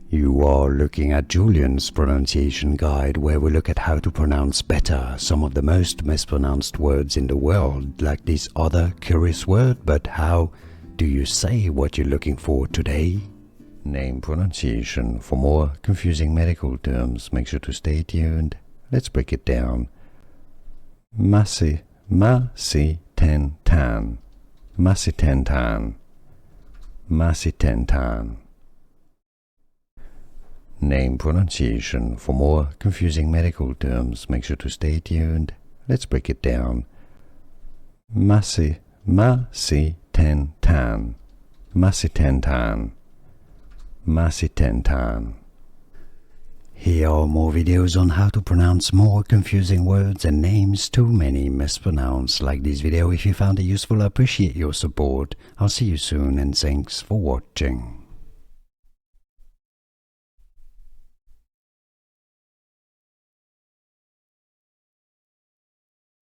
You are looking at Julian's pronunciation guide, where we look at how to pronounce better some of the most mispronounced words in the world, like this other curious word. But how do you say what you're looking for today? Name pronunciation. For more confusing medical terms, make sure to stay tuned. Let's break it down. Macitentan, Macitentan, Macitentan. Name pronunciation. For more confusing medical terms, make sure to stay tuned. Let's break it down. Macitentan, Macitentan, Macitentan. Here are more videos on how to pronounce more confusing words and names too many mispronounced. Like this video if you found it useful. I appreciate your support. I'll see you soon and thanks for watching.